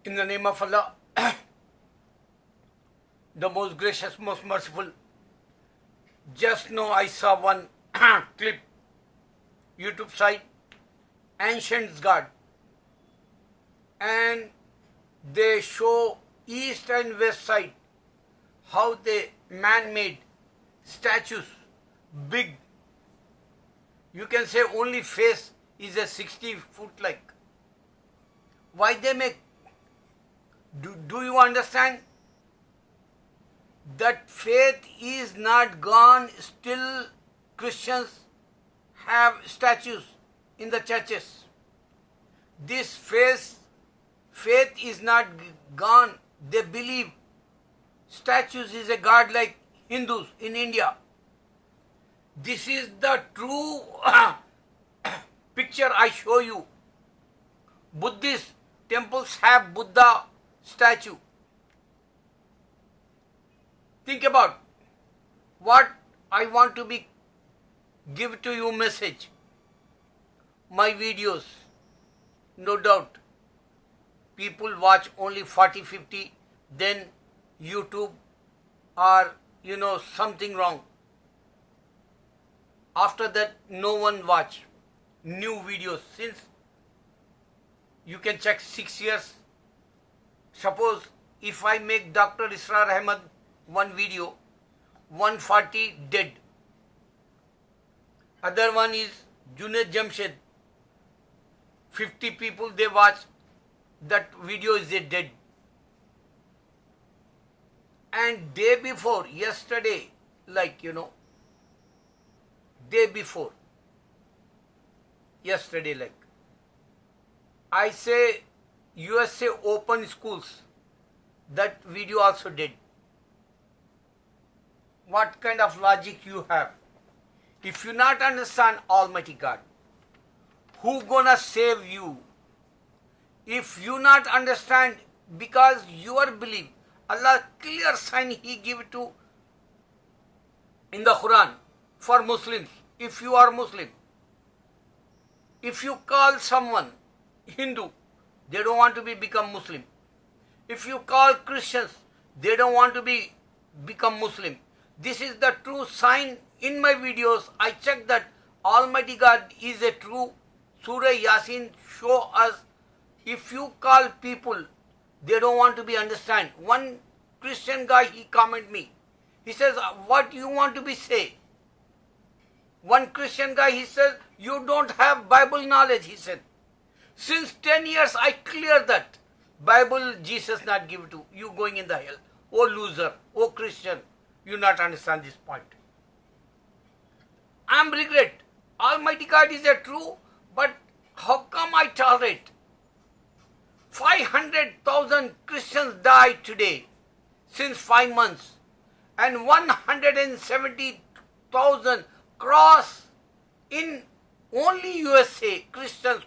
In the name of Allah, the most gracious, most merciful. Just now I saw one clip, YouTube site, Ancient God, and they show east and west side how they man-made statues, big. You can say only face is a 60 foot like. Why they make? Do you understand? That faith is not gone. Still Christians have statues in the churches. This faith is not gone. They believe statues is a god like Hindus in India. This is the true picture I show you. Buddhist temples have Buddha statue. Think about what I want to be give to you message. My videos, no doubt, people watch only 40-50, then YouTube or something wrong. After that, no one watch new videos since you can check 6 years. Suppose if I make Dr. Israr Ahmed one video, 140 dead. Other one is Junaid Jamshed. 50 people they watch, that video is dead. And day before, yesterday, day before, yesterday, I say USA open schools, that video also dead. What kind of logic you have? If you not understand Almighty God, who gonna save you? If you not understand, because your belief, Allah clear sign He give to in the Quran for Muslims. If you are Muslim, if you call someone Hindu, they don't want to become Muslim. If you call Christians, they don't want to become Muslim. This is the true sign. In my videos, I check that Almighty God is a true. Surah Yasin show us, if you call people, they don't want to understand. One Christian guy, he comment me. He says, what you want to say? One Christian guy, he says, you don't have Bible knowledge, he said. Since 10 years, I clear that. Bible, Jesus not give to you, going in the hell. Oh loser, oh Christian, you not understand this point. I'm regret. Almighty God is a true, but how come I tolerate? 500,000 Christians died today since 5 months, and 170,000 cross in only USA. Christians,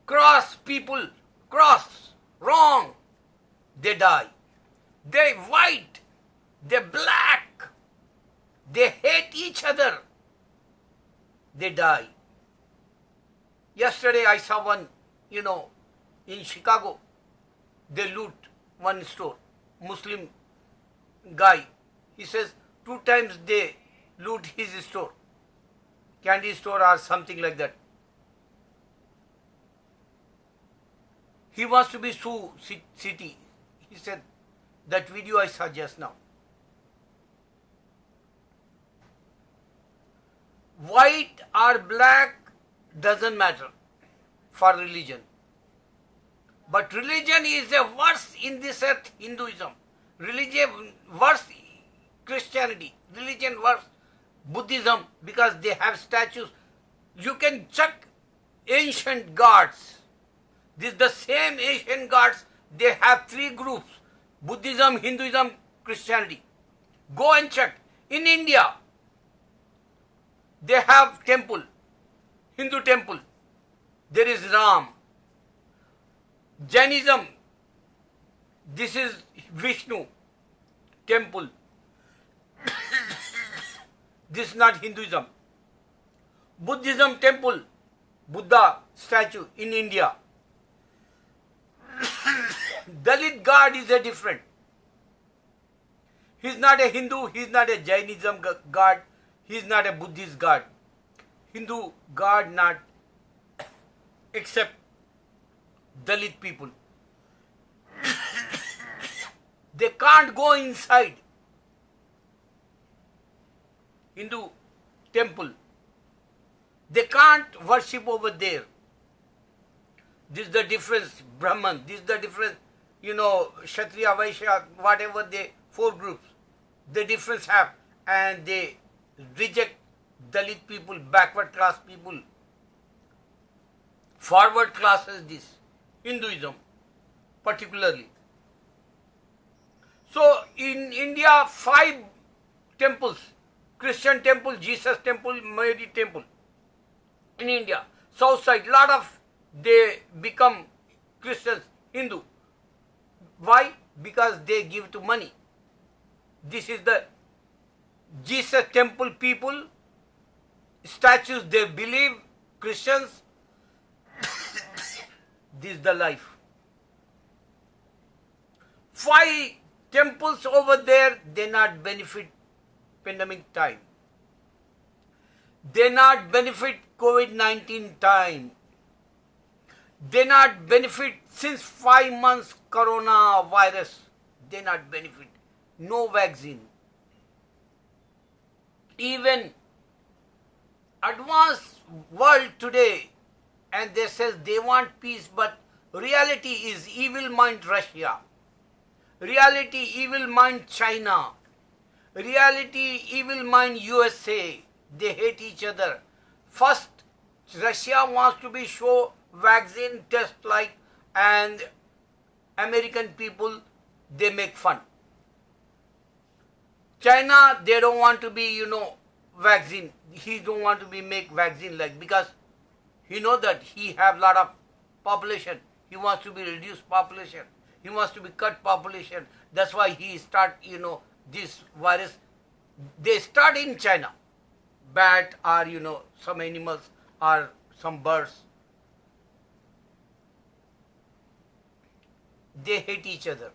cross people, cross, wrong. They die. They white, they black. They hate each other. They die. Yesterday I saw one, in Chicago, they loot one store. Muslim guy. He says 2 times they loot his store. Candy store or something like that. He wants to be Sioux City. He said, that video I saw just now. White or black doesn't matter for religion. But religion is a worse in this earth, Hinduism. Religion worse, Christianity. Religion worse, Buddhism, because they have statues. You can check ancient gods. This the same ancient gods. They have 3 groups: Buddhism, Hinduism, Christianity. Go and check. In India, they have temple, Hindu temple. There is Ram. Jainism, this is Vishnu temple. This is not Hinduism. Buddhism temple, Buddha statue in India. Islamic God is a different. He's not a Hindu, he's not a Jainism God, he's not a Buddhist God. Hindu God not except Dalit people. They can't go inside Hindu temple. They can't worship over there. This is the difference, Brahman. This is the difference, Kshatriya, Vaishya, whatever they, 4 groups, the difference have, and they reject Dalit people, backward class people, forward classes, this, Hinduism particularly. So in India, 5 temples, Christian temple, Jesus temple, Mary temple. In India, south side, lot of they become Christians, Hindu. Why? Because they give to money. This is the Jesus temple people, statues they believe, Christians. This is the life. 5 temples over there, they not benefit pandemic time. They not benefit COVID-19 time. They not benefit since 5 months coronavirus. They not benefit. No vaccine. Even advanced world today, and they says they want peace, but reality is evil mind Russia. Reality evil mind China. Reality evil mind USA. They hate each other. First, Russia wants to be show vaccine test like, and American people, they make fun. China, they don't want to be, vaccine. He don't want to be make vaccine like, because he know that he have lot of population. He wants to be reduced population. He wants to be cut population. That's why he start, this virus. They start in China. Bat or, some animals or some birds. They hate each other.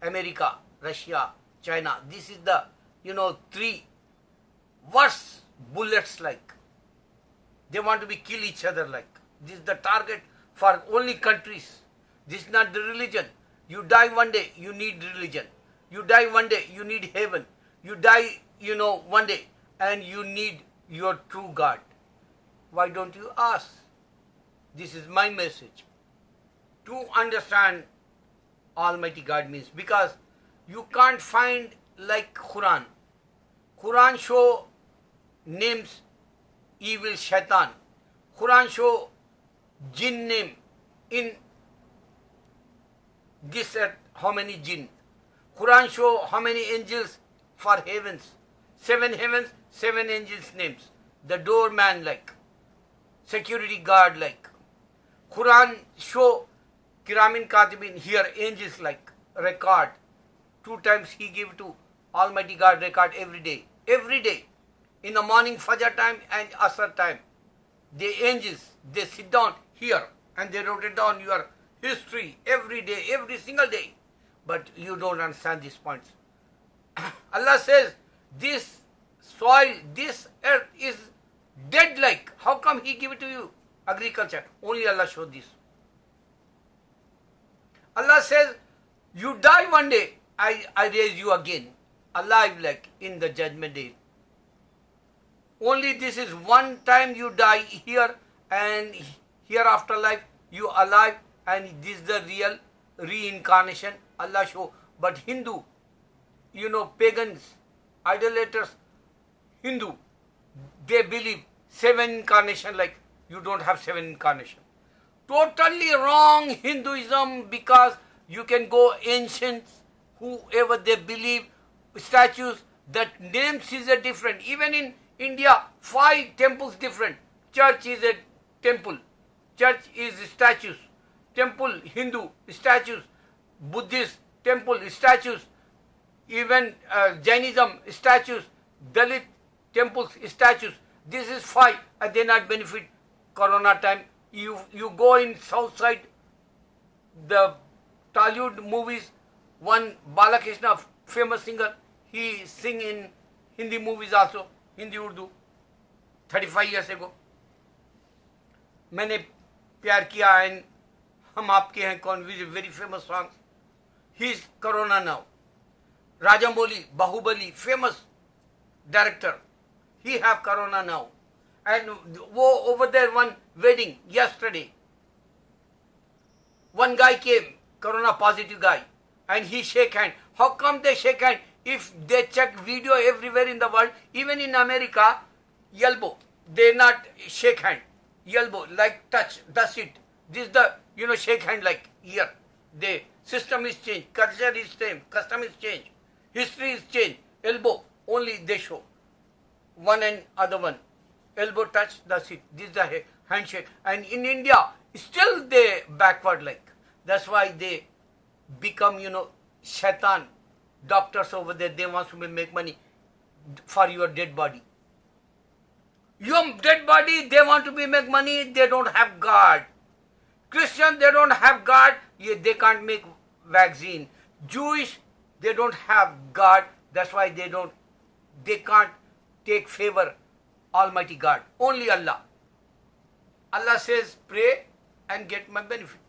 America, Russia, China. This is the, 3 worst bullets like. They want to be kill each other like. This is the target for only countries. This is not the religion. You die one day, you need religion. You die one day, you need heaven. You die, one day, and you need your true God. Why don't you ask? This is my message. To understand Almighty God means, because you can't find like Quran. Quran show names evil shaitan. Quran show jinn name in this earth, how many jinn. Quran show how many angels for heavens. 7 heavens, 7 angels names. The doorman like. Security guard like. Quran show Kiramin Katibin here angels like record. 2 times he give to Almighty God record every day. Every day. In the morning Fajr time and Asr time. The angels, they sit down here and they wrote it down your history every day, every single day. But you don't understand these points. Allah says, this soil, this earth is dead like. How come He give it to you? Agriculture. Only Allah showed this. Allah says, you die one day, I raise you again. Alive like in the judgment day. Only this is one time you die here, and hereafter life you alive, and this is the real reincarnation Allah show. But Hindu, pagans, idolaters, Hindu, they believe 7 incarnation like. You don't have 7 incarnation. Totally wrong Hinduism, because you can go ancient, whoever they believe, statues, that names is a different. Even in India, 5 temples different. Church is a temple. Church is statues. Temple, Hindu, statues. Buddhist, temple, statues. Even Jainism, statues. Dalit, temples, statues. This is 5, and they not benefit Corona time. You go in south side, the Tollywood movies. One Balakrishna, famous singer, he sing in Hindi movies also, Hindi Urdu. 35 years ago. मैंने प्यार किया and हम आपके हैं कौन, very famous songs. He is Corona now. Rajamouli, Bahubali, famous director. He have Corona now. And over there one wedding yesterday. One guy came, Corona positive guy, and he shake hand. How come they shake hand? If they check video everywhere in the world, even in America, elbow, they not shake hand. Elbow, like touch, that's it. This is the, shake hand like here. The system is changed, culture is same, custom is changed, history is changed. Elbow, only they show. One and other one. Elbow touch, that's it. This is the handshake. And in India, still they backward like. That's why they become, shaitan. Doctors over there, they want to make money for your dead body. Your dead body, they want to make money, they don't have God. Christian, they don't have God, they can't make vaccine. Jewish, they don't have God, that's why they can't take favor Almighty God. Only Allah. Allah says, pray and get my benefit.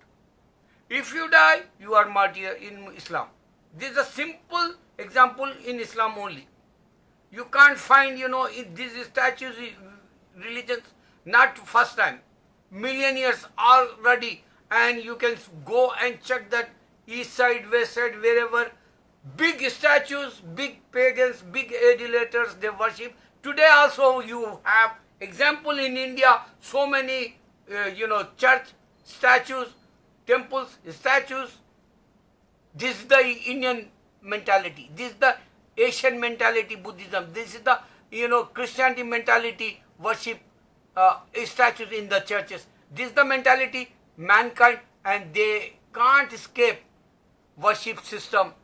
If you die, you are martyr in Islam. This is a simple example in Islam only. You can't find, these statues, religions, not first time. Million years already, and you can go and check that east side, west side, wherever. Big statues, big pagans, big idolaters, they worship. Today also you have example in India, so many, church statues, temples, statues. This is the Indian mentality. This is the Asian mentality, Buddhism. This is the, Christianity mentality, worship statues in the churches. This is the mentality, mankind, and they can't escape worship system,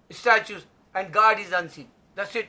statues, and God is unseen. That's it.